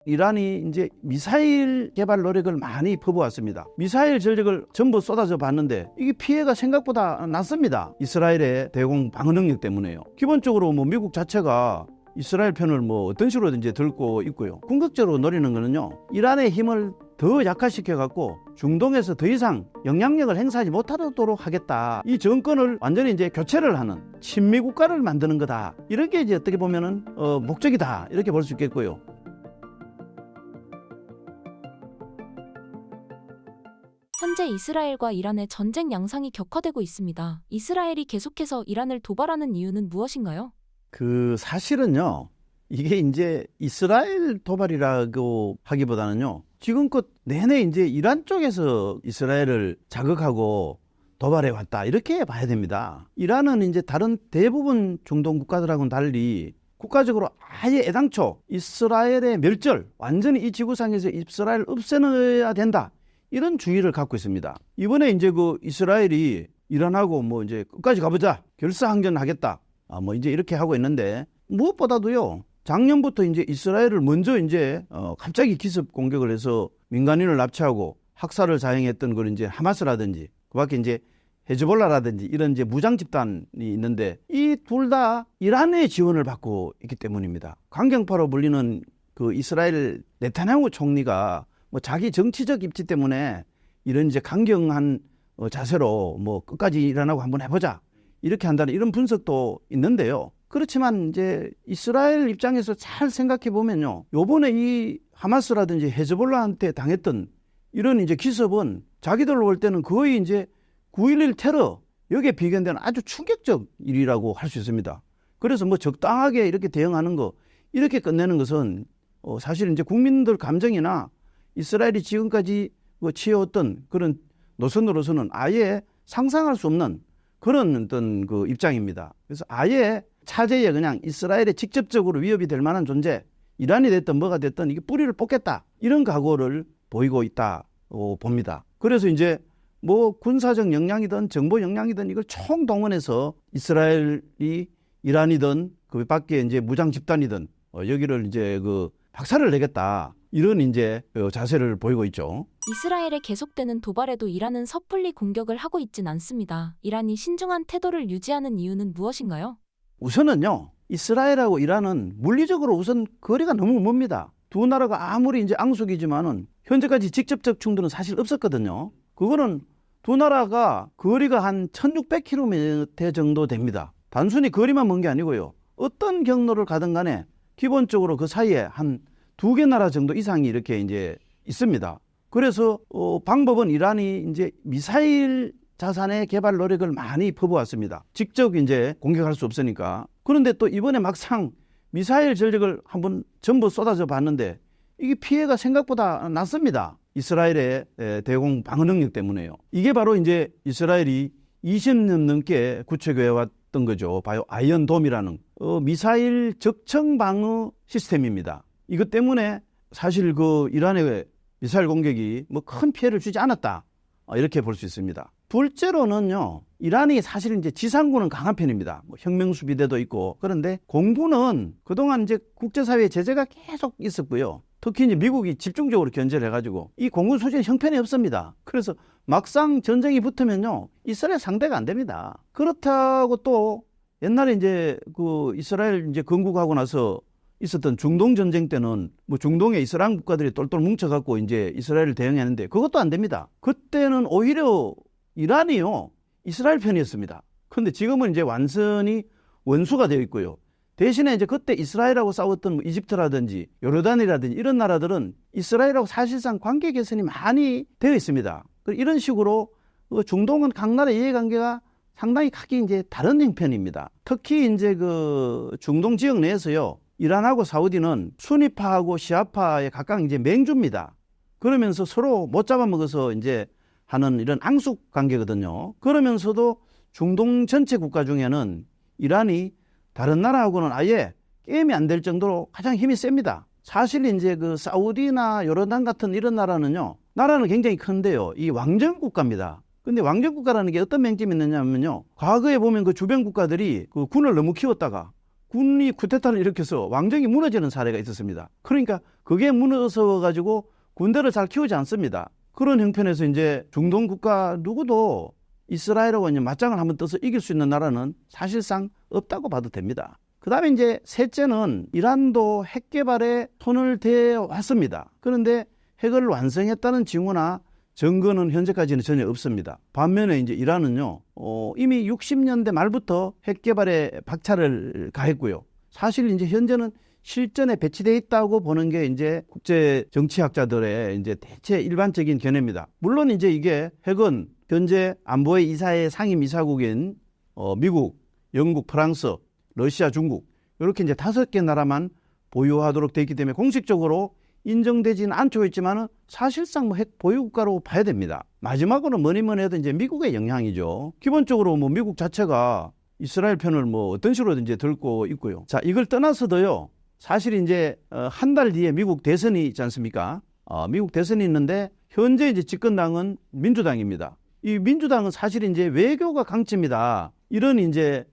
이란이 이제 미사일 개발 노력을 많이 퍼부었습니다. 미사일 전력을 전부 쏟아져 봤는데 이게 피해가 생각보다 났습니다. 이스라엘의 대공 방어 능력 때문에요. 기본적으로 뭐 미국 자체가 이스라엘 편을 뭐 어떤 식으로든지 들고 있고요. 궁극적으로 노리는 거는요, 이란의 힘을 더 약화시켜 갖고 중동에서 더 이상 영향력을 행사하지 못하도록 하겠다. 이 정권을 완전히 이제 교체를 하는 친미 국가를 만드는 거다. 이런 게 이제 어떻게 보면은 목적이다. 이렇게 볼 수 있겠고요. 현재 이스라엘과 이란의 전쟁 양상이 격화되고 있습니다. 이스라엘이 계속해서 이란을 도발하는 이유는 무엇인가요? 사실은요, 이게 이제 이스라엘 도발이라고 하기보다는요, 지금껏 내내 이제 이란 쪽에서 이스라엘을 자극하고 도발해 왔다. 이렇게 봐야 됩니다. 이란은 이제 다른 대부분 중동 국가들하고는 달리 국가적으로 아예 애당초 이스라엘의 멸절, 완전히 이 지구상에서 이스라엘을 없애놔야 된다. 이런 주의를 갖고 있습니다. 이번에 이제 그 이스라엘이 이란하고 뭐 이제 끝까지 가보자, 결사항전하겠다. 뭐 이제 이렇게 하고 있는데, 무엇보다도요, 작년부터 이제 이스라엘을 먼저 이제 갑자기 기습 공격을 해서 민간인을 납치하고 학살을 자행했던 걸 이제 하마스라든지 그밖에 이제 헤즈볼라라든지 이런 이제 무장 집단이 있는데, 이 둘 다 이란의 지원을 받고 있기 때문입니다. 강경파로 불리는 그 이스라엘 네타냐후 총리가 뭐 자기 정치적 입지 때문에 이런 이제 강경한 자세로 뭐 끝까지 이란하고 한번 해보자 이렇게 한다는 이런 분석도 있는데요. 그렇지만 이제 이스라엘 입장에서 잘 생각해 보면요, 요번에 이 하마스라든지 헤즈볼라한테 당했던 이런 이제 기습은 자기들로 볼 때는 거의 이제 9.11 테러 여기에 비견되는 아주 충격적 일이라고 할 수 있습니다. 그래서 뭐 적당하게 이렇게 대응하는 거, 이렇게 끝내는 것은 사실 이제 국민들 감정이나 이스라엘이 지금까지 취해왔던 그런 노선으로서는 아예 상상할 수 없는 그런 어떤 그 입장입니다. 그래서 아예 차제에 그냥 이스라엘에 직접적으로 위협이 될 만한 존재, 이란이 됐든 뭐가 됐든 이게 뿌리를 뽑겠다, 이런 각오를 보이고 있다고 봅니다. 그래서 이제 뭐 군사적 역량이든 정보 역량이든 이걸 총동원해서 이스라엘이 이란이든 그 밖에 이제 무장 집단이든 여기를 이제 그 박살을 내겠다, 이런 이제 자세를 보이고 있죠. 이스라엘의 계속되는 도발에도 이란은 섣불리 공격을 하고 있진 않습니다. 이란이 신중한 태도를 유지하는 이유는 무엇인가요? 우선은요, 이스라엘하고 이란은 물리적으로 우선 거리가 너무 멉니다. 두 나라가 아무리 이제 앙숙이지만은 현재까지 직접적 충돌은 사실 없었거든요. 그거는 두 나라가 거리가 한 1600km 정도 됩니다. 단순히 거리만 먼 게 아니고요, 어떤 경로를 가든 간에 기본적으로 그 사이에 한 2개 나라 정도 이상이 이렇게 이제 있습니다. 그래서 방법은 이란이 이제 미사일 자산의 개발 노력을 많이 퍼부었습니다. 직접 이제 공격할 수 없으니까. 그런데 또 이번에 막상 미사일 전력을 한번 전부 쏟아져 봤는데 이게 피해가 생각보다 났습니다. 이스라엘의 대공 방어 능력 때문에요. 이게 바로 이제 이스라엘이 20년 넘게 구축해 왔던 거죠. 바로 아이언돔이라는 미사일 적청 방어 시스템입니다. 이것 때문에 사실 그 이란의 미사일 공격이 뭐 큰 피해를 주지 않았다, 이렇게 볼 수 있습니다. 둘째로는요, 이란이 사실 이제 지상군은 강한 편입니다. 뭐 혁명수비대도 있고. 그런데 공군은 그동안 이제 국제사회의 제재가 계속 있었고요. 특히 이제 미국이 집중적으로 견제를 해가지고 이 공군 수준이 형편이 없습니다. 그래서 막상 전쟁이 붙으면요, 이스라엘 상대가 안 됩니다. 그렇다고 또 옛날에 이제 그 이스라엘 이제 건국하고 나서 있었던 중동 전쟁 때는 뭐 중동의 이슬람 국가들이 똘똘 뭉쳐갖고 이제 이스라엘을 대응했는데 그것도 안 됩니다. 그때는 오히려 이란이요, 이스라엘 편이었습니다. 그런데 지금은 이제 완전히 원수가 되어 있고요. 대신에 이제 그때 이스라엘하고 싸웠던 뭐 이집트라든지 요르단이라든지 이런 나라들은 이스라엘하고 사실상 관계 개선이 많이 되어 있습니다. 이런 식으로 중동은 각 나라의 이해관계가 상당히 크게 이제 다른 형편입니다. 특히 이제 그 중동 지역 내에서요, 이란하고 사우디는 수니파하고 시아파의 각각 이제 맹주입니다. 그러면서 서로 못 잡아먹어서 이제 하는 이런 앙숙 관계거든요. 그러면서도 중동 전체 국가 중에는 이란이 다른 나라하고는 아예 게임이 안 될 정도로 가장 힘이 셉니다. 사실 이제 그 사우디나 요르단 같은 이런 나라는요, 나라는 굉장히 큰데요, 이 왕정 국가입니다. 근데 왕정 국가라는 게 어떤 맹점이 있느냐면요, 과거에 보면 그 주변 국가들이 그 군을 너무 키웠다가 군이 쿠데타를 일으켜서 왕정이 무너지는 사례가 있었습니다. 그러니까 그게 무너져 가지고 군대를 잘 키우지 않습니다. 그런 형편에서 이제 중동 국가 누구도 이스라엘하고 이제 맞짱을 한번 떠서 이길 수 있는 나라는 사실상 없다고 봐도 됩니다. 그다음에 이제 셋째는 이란도 핵 개발에 손을 대 왔습니다. 그런데 핵을 완성했다는 징후나 증거는 현재까지는 전혀 없습니다. 반면에 이제 이란은요, 이미 60년대 말부터 핵 개발에 박차를 가했고요. 사실 이제 현재는 실전에 배치되어 있다고 보는 게 이제 국제 정치학자들의 이제 대체 일반적인 견해입니다. 물론 이제 이게 핵은 현재 안보의 이사의 상임 이사국인 미국, 영국, 프랑스, 러시아, 중국 이렇게 이제 5개 나라만 보유하도록 되어 있기 때문에 공식적으로 인정되지는 않고 있지만은 사실상 뭐 핵 보유국가로 봐야 됩니다. 마지막으로 뭐니 해도 이제 미국의 영향이죠. 기본적으로 뭐 미국 자체가 이스라엘 편을 뭐 어떤 식으로든지 들고 있고요. 자, 이걸 떠나서도요. 사실 이제 한 달 뒤에 미국 대선이 있지 않습니까? 미국 대선이 있는데 현재 이제 집권당은 민주당입니다. 이 민주당은 사실 이제 외교가 강점이다. 이런 이제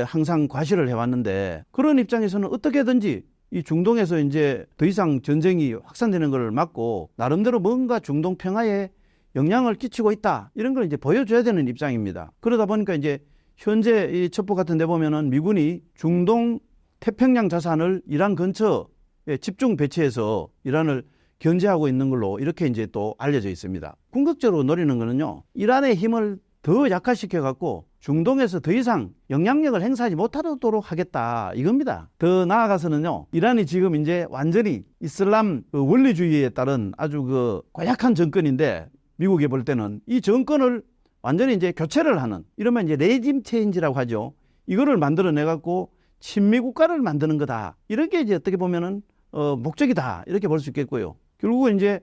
항상 과시를 해왔는데 그런 입장에서는 어떻게든지 이 중동에서 이제 더 이상 전쟁이 확산되는 걸 막고 나름대로 뭔가 중동 평화에 영향을 끼치고 있다. 이런 걸 이제 보여줘야 되는 입장입니다. 그러다 보니까 이제 현재 이 첩보 같은 데 보면은 미군이 중동 태평양 자산을 이란 근처에 집중 배치해서 이란을 견제하고 있는 걸로 이렇게 이제 또 알려져 있습니다. 궁극적으로 노리는 거는요, 이란의 힘을 더 약화시켜 갖고 중동에서 더 이상 영향력을 행사하지 못하도록 하겠다 이겁니다. 더 나아가서는요, 이란이 지금 이제 완전히 이슬람 원리주의에 따른 아주 고약한 정권인데 미국이 볼 때는 이 정권을 완전히 이제 교체를 하는, 이러면 이제 레짐 체인지라고 하죠. 이거를 만들어내 갖고 친미 국가를 만드는 거다. 이렇게 이제 어떻게 보면은 목적이다. 이렇게 볼 수 있겠고요. 결국은 이제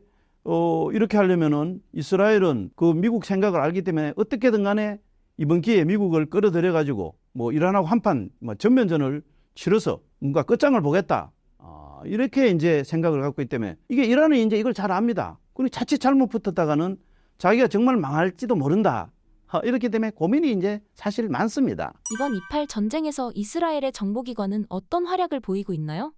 이렇게 하려면은 이스라엘은 그 미국 생각을 알기 때문에 어떻게든 간에 이번 기회에 미국을 끌어들여 가지고 뭐 이란하고 한판 전면전을 치러서 뭔가 끝장을 보겠다. 이렇게 이제 생각을 갖고 있기 때문에 이게 이란은 이제 이걸 잘 압니다. 그리고 자칫 잘못 붙었다가는 자기가 정말 망할지도 모른다. 이렇기 때문에 고민이 이제 사실 많습니다. 이번 2.8 전쟁에서 이스라엘의 정보기관은 어떤 활약을 보이고 있나요?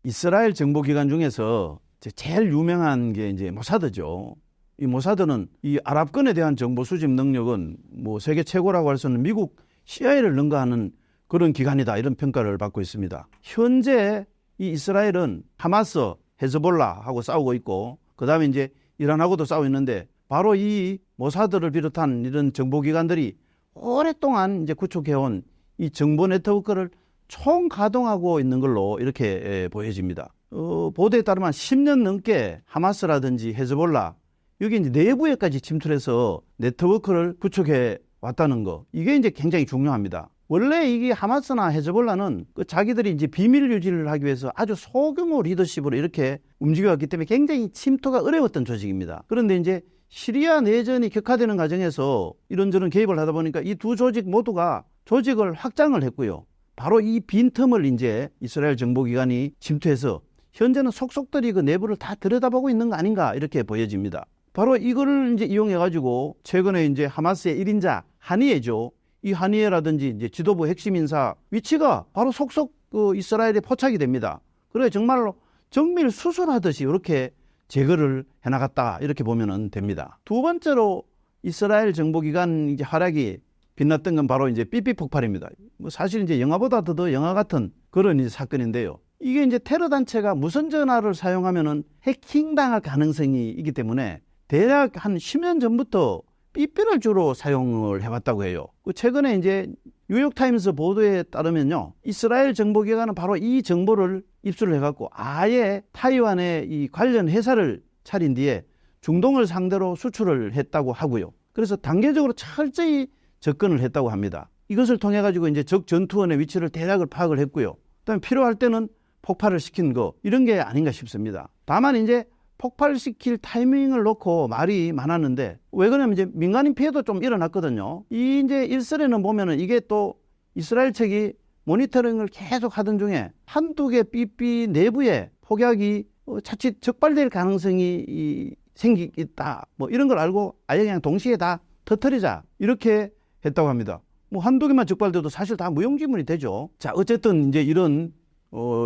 이스라엘 정보기관 중에서 제일 유명한 게 이제 모사드죠. 이 모사드는 이 아랍권에 대한 정보 수집 능력은 뭐 세계 최고라고 할 수 있는 미국 CIA를 능가하는 그런 기관이다. 이런 평가를 받고 있습니다. 현재 이 이스라엘은 하마스, 헤즈볼라하고 싸우고 있고, 그 다음에 이제 이란하고도 싸우고 있는데, 바로 이 모사드를 비롯한 이런 정보기관들이 오랫동안 이제 구축해온 이 정보 네트워크를 총 가동하고 있는 걸로 이렇게 보여집니다. 보도에 따르면 10년 넘게 하마스라든지 헤즈볼라, 여기 이제 내부에까지 침투해서 네트워크를 구축해 왔다는 거, 이게 이제 굉장히 중요합니다. 원래 이게 하마스나 헤즈볼라는 자기들이 이제 비밀 유지를 하기 위해서 아주 소규모 리더십으로 이렇게 움직여왔기 때문에 굉장히 침투가 어려웠던 조직입니다. 그런데 이제 시리아 내전이 격화되는 과정에서 이런저런 개입을 하다 보니까 이 두 조직 모두가 조직을 확장을 했고요. 바로 이 빈틈을 이제 이스라엘 정보기관이 침투해서 현재는 속속들이 그 내부를 다 들여다보고 있는 거 아닌가 이렇게 보여집니다. 바로 이거를 이제 이용해가지고 최근에 이제 하마스의 1인자 하니에죠. 이 하니에라든지 이제 지도부 핵심 인사 위치가 바로 속속 이스라엘에 포착이 됩니다. 그래 정말로 정밀 수술하듯이 이렇게 제거를 해나갔다 이렇게 보면 됩니다. 두 번째로 이스라엘 정보기관 이제 활약이 빛났던 건 바로 이제 삐삐 폭발입니다. 뭐 사실 이제 영화보다 더 영화 같은 그런 이제 사건인데요. 이게 이제 테러 단체가 무선 전화를 사용하면은 해킹당할 가능성이 있기 때문에 대략 한 10년 전부터 삐삐를 주로 사용을 해왔다고 해요. 최근에 이제 뉴욕타임스 보도에 따르면요, 이스라엘 정보기관은 바로 이 정보를 입수를 해갖고 아예 타이완에 이 관련 회사를 차린 뒤에 중동을 상대로 수출을 했다고 하고요. 그래서 단계적으로 철저히 접근을 했다고 합니다. 이것을 통해 가지고 이제 적 전투원의 위치를 대략을 파악을 했고요. 그다음에 필요할 때는 폭발을 시킨 거, 이런 게 아닌가 싶습니다. 다만 이제 폭발시킬 타이밍을 놓고 말이 많았는데, 왜 그러냐면 이제 민간인 피해도 좀 일어났거든요. 이 이제 일설에는 보면은 이게 또 이스라엘 측이 모니터링을 계속 하던 중에 한두 개 삐삐 내부에 폭약이 자칫 적발될 가능성이 생기겠다, 뭐 이런 걸 알고 아예 그냥 동시에 다 터뜨리자 이렇게 했다고 합니다. 뭐 한두 개만 적발돼도 사실 다 무용지물이 되죠. 자, 어쨌든 이제 이런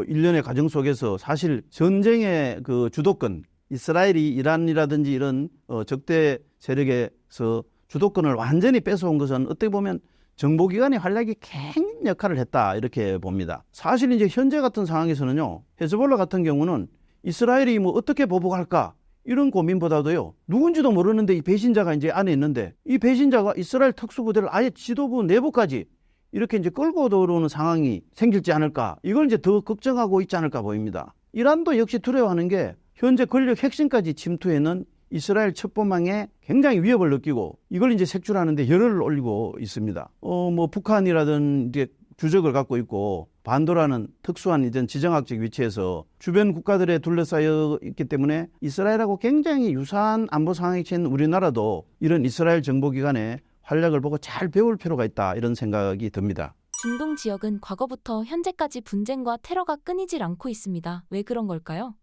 일련의 과정 속에서 사실 전쟁의 그 주도권, 이스라엘이 이란이라든지 이런 적대 세력에서 주도권을 완전히 뺏어온 것은 어떻게 보면 정보기관의 활약이 큰 역할을 했다 이렇게 봅니다. 사실 이제 현재 같은 상황에서는요, 헤즈볼라 같은 경우는 이스라엘이 뭐 어떻게 보복할까 이런 고민보다도요, 누군지도 모르는데 이 배신자가 이제 안에 있는데 이 배신자가 이스라엘 특수부대를 아예 지도부 내부까지 이렇게 이제 끌고 들어오는 상황이 생길지 않을까, 이걸 이제 더 걱정하고 있지 않을까 보입니다. 이란도 역시 두려워하는 게 현재 권력 핵심까지 침투해는 이스라엘 첩보망에 굉장히 위협을 느끼고 이걸 이제 색출하는데 열을 올리고 있습니다. 뭐 북한이라든 이제 주적을 갖고 있고 반도라는 특수한 이전 지정학적 위치에서 주변 국가들에 둘러싸여 있기 때문에 이스라엘하고 굉장히 유사한 안보 상황에 처한 우리나라도 이런 이스라엘 정보기관의 활약을 보고 잘 배울 필요가 있다 이런 생각이 듭니다. 중동 지역은 과거부터 현재까지 분쟁과 테러가 끊이질 않고 있습니다. 왜 그런 걸까요?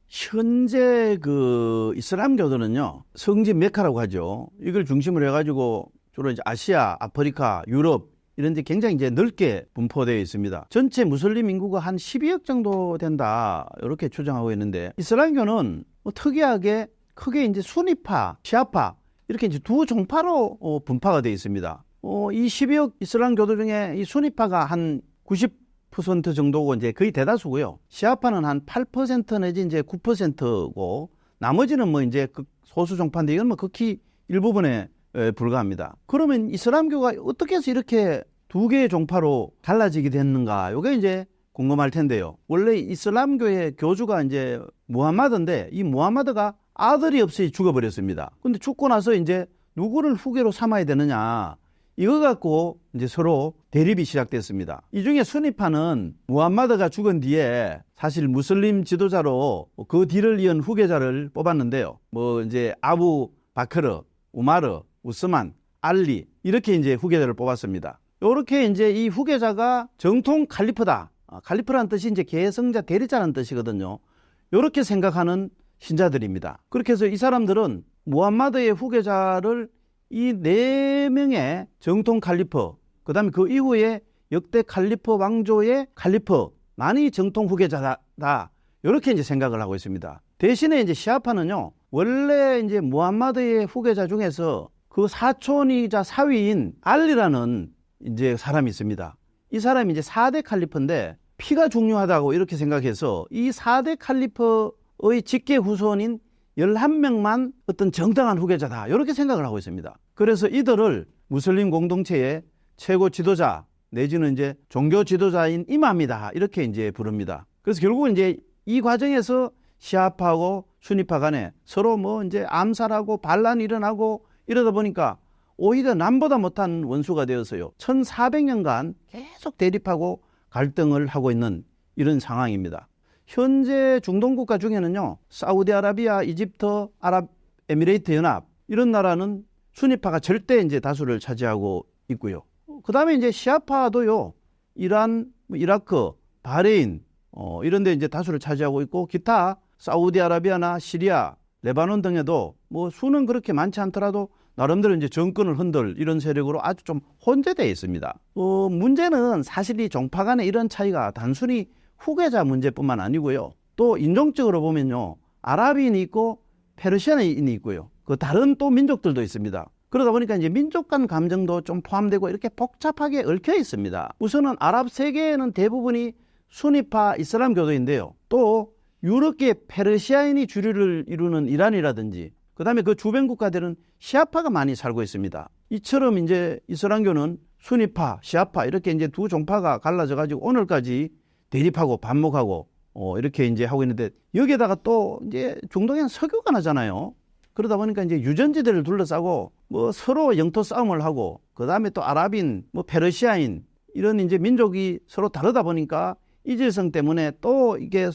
현재 그 이슬람교도는요, 성지 메카라고 하죠. 이걸 중심으로 해가지고 주로 이제 아시아, 아프리카, 유럽 이런 데 굉장히 이제 넓게 분포되어 있습니다. 전체 무슬림 인구가 한 12억 정도 된다 이렇게 추정하고 있는데, 이슬람교는 뭐 특이하게 크게 이제 수니파, 시아파 이렇게 이제 두 종파로 분파가 되어 있습니다. 이 12억 이슬람 교도 중에 이 수니파가 한 90% 정도고 이제 거의 대다수고요. 시아파는 한 8% 내지 이제 9%고 나머지는 뭐 이제 소수 종파인데 이건 뭐 극히 일부분에 불과합니다. 그러면 이슬람교가 어떻게 해서 이렇게 두 개의 종파로 갈라지게 됐는가? 이게 이제 궁금할 텐데요. 원래 이슬람교의 교주가 이제 무함마드인데 이 무함마드가 아들이 없이 죽어버렸습니다. 근데 죽고 나서 이제 누구를 후계로 삼아야 되느냐, 이거 갖고 이제 서로 대립이 시작됐습니다. 이 중에 수니파는 무함마드가 죽은 뒤에 사실 무슬림 지도자로 그 뒤를 이은 후계자를 뽑았는데요. 뭐 이제 아부 바크르, 우마르, 우스만, 알리 이렇게 이제 후계자를 뽑았습니다. 이렇게 이제 이 후계자가 정통 칼리프다. 칼리프라는 뜻이 이제 계승자 대리자라는 뜻이거든요. 이렇게 생각하는 신자들입니다. 그렇게 해서 이 사람들은 무함마드의 후계자를 이 4명의 정통 칼리프, 그 다음에 그 이후에 역대 칼리프 왕조의 칼리프만이 정통 후계자다, 이렇게 이제 생각을 하고 있습니다. 대신에 이제 시아파는요, 원래 이제 무함마드의 후계자 중에서 그 사촌이자 사위인 알리라는 이제 사람이 있습니다. 이 사람이 이제 4대 칼리프인데 피가 중요하다고 이렇게 생각해서 이 4대 칼리프의 직계 후손인 11명만 어떤 정당한 후계자다 이렇게 생각을 하고 있습니다. 그래서 이들을 무슬림 공동체의 최고 지도자 내지는 이제 종교 지도자인 이맘이다 이렇게 이제 부릅니다. 그래서 결국은 이제 이 과정에서 시아파하고 수니파 간에 서로 뭐 이제 암살하고 반란이 일어나고 이러다 보니까 오히려 남보다 못한 원수가 되어서요, 1400년간 계속 대립하고 갈등을 하고 있는 이런 상황입니다. 현재 중동 국가 중에는요, 사우디아라비아, 이집트, 아랍에미레이트 연합 이런 나라는 수니파가 절대 이제 다수를 차지하고 있고요. 그 다음에 이제 시아파도요, 이란, 이라크, 바레인 이런 데 이제 다수를 차지하고 있고, 기타 사우디아라비아나 시리아, 레바논 등에도 뭐 수는 그렇게 많지 않더라도 나름대로 이제 정권을 흔들 이런 세력으로 아주 좀 혼재되어 있습니다. 문제는 사실 이 종파 간의 이런 차이가 단순히 후계자 문제뿐만 아니고요. 또 인종적으로 보면요, 아랍인이 있고 페르시아인이 있고요. 그 다른 또 민족들도 있습니다. 그러다 보니까 이제 민족 간 감정도 좀 포함되고 이렇게 복잡하게 얽혀 있습니다. 우선은 아랍 세계에는 대부분이 수니파 이슬람 교도인데요. 또 유럽계 페르시아인이 주류를 이루는 이란이라든지 그 다음에 그 주변 국가들은 시아파가 많이 살고 있습니다. 이처럼 이제 이슬람교는 수니파, 시아파 이렇게 이제 두 종파가 갈라져 가지고 오늘까지 대립하고 반목하고 이렇게 이제 하고 있는데, 여기에다가 또 이제 중동에는 석유가 나잖아요. 그러다 보니까 이제 유전지들을 둘러싸고 뭐 서로 영토 싸움을 하고, 그 다음에 또 아랍인, 뭐 페르시아인 이런 이제 민족이 서로 다르다 보니까 이질성 때문에 또 이게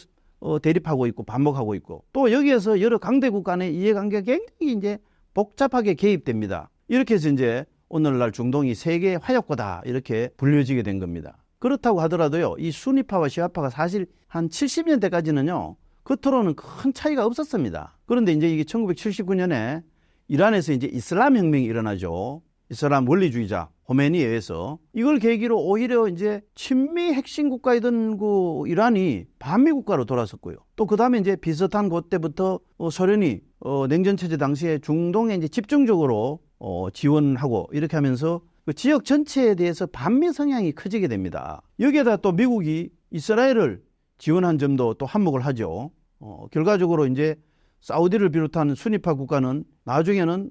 대립하고 있고 반목하고 있고, 또 여기에서 여러 강대국 간의 이해관계가 굉장히 이제 복잡하게 개입됩니다. 이렇게 해서 이제 오늘날 중동이 세계의 화약고다 이렇게 불려지게 된 겁니다. 그렇다고 하더라도요, 이 수니파와 시아파가 사실 한 70년대까지는요, 겉으로는 큰 차이가 없었습니다. 그런데 이제 이게 1979년에 이란에서 이제 이슬람 혁명이 일어나죠. 이슬람 원리주의자 호메니에 의해서 이걸 계기로 오히려 이제 친미 핵심 국가이던 그 이란이 반미 국가로 돌아섰고요. 또 그 다음에 이제 비슷한 그때부터 소련이 냉전 체제 당시에 중동에 이제 집중적으로 지원하고 이렇게 하면서 그 지역 전체에 대해서 반미 성향이 커지게 됩니다. 여기에다 또 미국이 이스라엘을 지원한 점도 또 한몫을 하죠. 결과적으로 이제 사우디를 비롯한 순위파 국가는 나중에는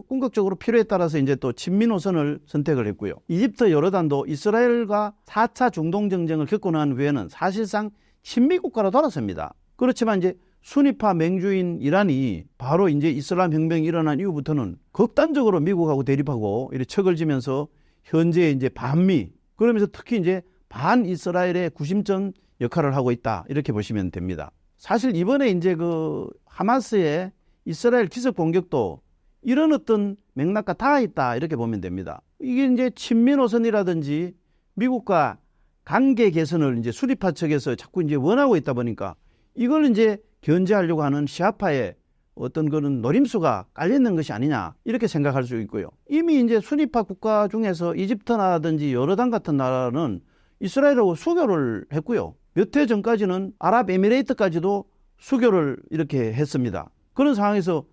궁극적으로 필요에 따라서 이제 또 친미 노선을 선택을 했고요. 이집트, 요르단도 이스라엘과 4차 중동 전쟁을 겪고 난 후에는 사실상 친미 국가로 돌아섭니다. 그렇지만 이제 순위파 맹주인 이란이 바로 이제 이슬람 혁명이 일어난 이후부터는 극단적으로 미국하고 대립하고 이렇게 척을 지면서 현재 이제 반미, 그러면서 특히 이제 반 이스라엘의 구심점 역할을 하고 있다, 이렇게 보시면 됩니다. 사실 이번에 이제 그 하마스의 이스라엘 기습 공격도 이런 어떤 맥락과 닿아 있다, 이렇게 보면 됩니다. 이게 이제 친미 노선이라든지 미국과 관계 개선을 이제 수리파 측에서 자꾸 이제 원하고 있다 보니까 이걸 이제 견제하려고 하는 시아파의 어떤 그런 노림수가 깔려 있는 것이 아니냐, 이렇게 생각할 수 있고요. 이미 이제 순위파 국가 중에서 이집트라든지 요르단 같은 나라는 이스라엘하고 수교를 했고요. 몇 해 전까지는 아랍에미레이트까지도 수교를 이렇게 했습니다. 그런 상황에서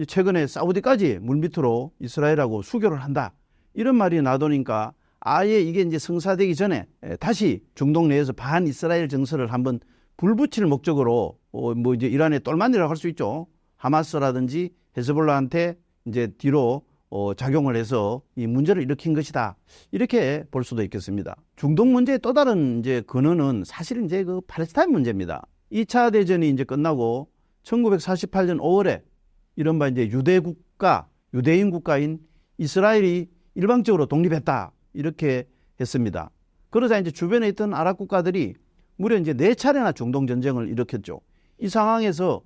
최근에 사우디까지 물밑으로 이스라엘하고 수교를 한다, 이런 말이 나도니까 아예 이게 이제 성사되기 전에 다시 중동 내에서 반 이스라엘 정서를 한번 불붙일 목적으로 이제 이란의 똘만이라고 할 수 있죠. 하마스라든지 헤즈볼라한테 이제 뒤로 작용을 해서 이 문제를 일으킨 것이다, 이렇게 볼 수도 있겠습니다. 중동 문제의 또 다른 이제 근원은 사실 이제 그 팔레스타인 문제입니다. 2차 대전이 이제 끝나고 1948년 5월에 이른바 이제 유대인 국가인 이스라엘이 일방적으로 독립했다, 이렇게 했습니다. 그러자 이제 주변에 있던 아랍 국가들이 무려 이제 4차례나 중동 전쟁을 일으켰죠. 이 상황에서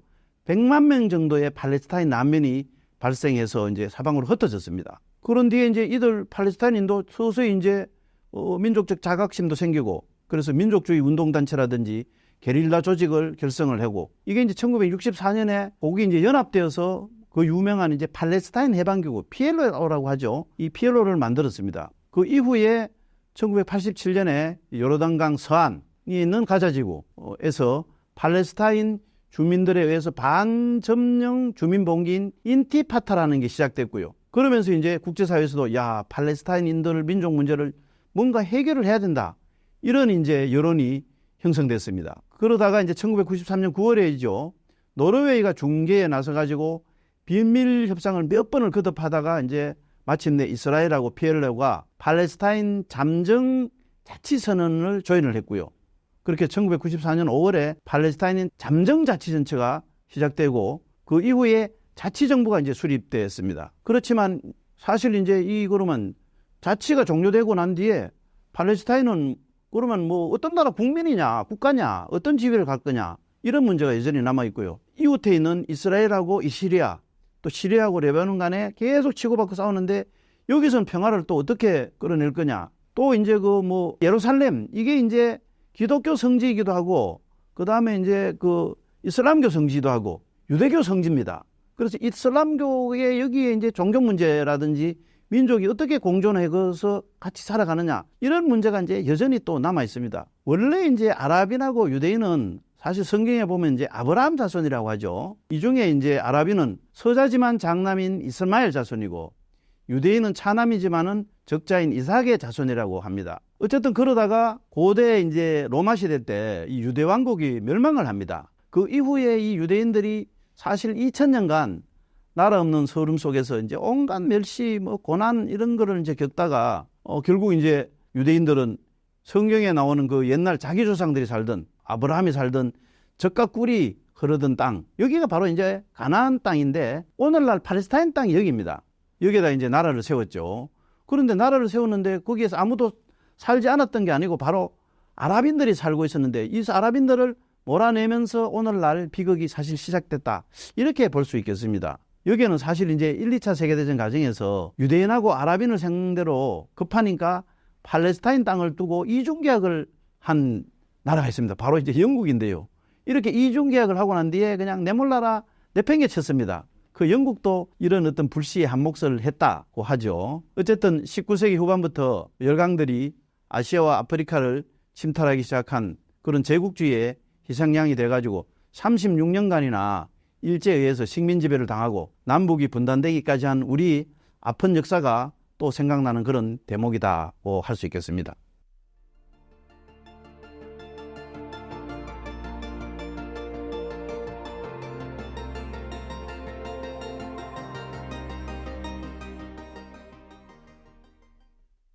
100만 명 정도의 팔레스타인 난민이 발생해서 이제 사방으로 흩어졌습니다. 그런 뒤에 이제 이들 팔레스타인인도 서서히 이제 민족적 자각심도 생기고, 그래서 민족주의 운동단체라든지 게릴라 조직을 결성을 하고, 이게 이제 1964년에 거기 이제 연합되어서 그 유명한 이제 팔레스타인 해방기구 PLO라고 하죠. 이 PLO를 만들었습니다. 그 이후에 1987년에 요르단강 서안이 있는 가자지구에서 팔레스타인 주민들에 의해서 반점령 주민봉기인 인티파타라는 게 시작됐고요. 그러면서 이제 국제사회에서도 팔레스타인인들 민족 문제를 뭔가 해결을 해야 된다, 이런 이제 여론이 형성됐습니다. 그러다가 이제 1993년 9월에이죠. 노르웨이가 중재에 나서가지고 비밀 협상을 몇 번을 거듭하다가 이제 마침내 이스라엘하고 PLO가 팔레스타인 잠정 자치선언을 조인을 했고요. 그렇게 1994년 5월에 팔레스타인 잠정자치정치가 시작되고 그 이후에 자치정부가 이제 수립됐습니다. 그렇지만 사실 이제 그러면 자치가 종료되고 난 뒤에 팔레스타인은 그러면 뭐 어떤 나라 국민이냐, 국가냐, 어떤 지위를 갈 거냐, 이런 문제가 여전히 남아 있고요. 이웃에 있는 이스라엘하고 이 시리아, 또 시리아하고 레바논 간에 계속 치고받고 싸우는데 여기서는 평화를 또 어떻게 끌어낼 거냐. 또 이제 예루살렘, 이게 이제 기독교 성지이기도 하고, 그 다음에 이제 이슬람교 성지이기도 하고, 유대교 성지입니다. 그래서 이슬람교의 여기에 이제 종교 문제라든지 민족이 어떻게 공존해서 같이 살아가느냐, 이런 문제가 이제 여전히 또 남아 있습니다. 원래 이제 아랍인하고 유대인은 사실 성경에 보면 이제 아브라함 자손이라고 하죠. 이 중에 이제 아랍인은 서자지만 장남인 이스마엘 자손이고, 유대인은 차남이지만은 적자인 이삭의 자손이라고 합니다. 어쨌든 그러다가 고대 이제 로마 시대 때 이 유대 왕국이 멸망을 합니다. 그 이후에 이 유대인들이 사실 2000년간 나라 없는 서름 속에서 이제 온갖 멸시, 고난 이런 거를 이제 겪다가 결국 이제 유대인들은 성경에 나오는 그 옛날 자기 조상들이 살던, 아브라함이 살던 젖과 꿀이 흐르던 땅, 여기가 바로 이제 가나안 땅인데 오늘날 팔레스타인 땅이 여기입니다. 여기에다 이제 나라를 세웠죠. 그런데 나라를 세웠는데 거기에서 아무도 살지 않았던 게 아니고 바로 아랍인들이 살고 있었는데 이 아랍인들을 몰아내면서 오늘날 비극이 사실 시작됐다, 이렇게 볼 수 있겠습니다. 여기에는 사실 이제 1, 2차 세계대전 과정에서 유대인하고 아랍인을 상대로 급하니까 팔레스타인 땅을 두고 이중계약을 한 나라가 있습니다. 바로 이제 영국인데요. 이렇게 이중계약을 하고 난 뒤에 그냥 내몰라라 내팽개쳤습니다. 그 영국도 이런 어떤 불시에 한 몫을 했다고 하죠. 어쨌든 19세기 후반부터 열강들이 아시아와 아프리카를 침탈하기 시작한 그런 제국주의의 희생양이 돼가지고 36년간이나 일제에 의해서 식민지배를 당하고 남북이 분단되기까지 한 우리 아픈 역사가 또 생각나는 그런 대목이다고 할 수 있겠습니다.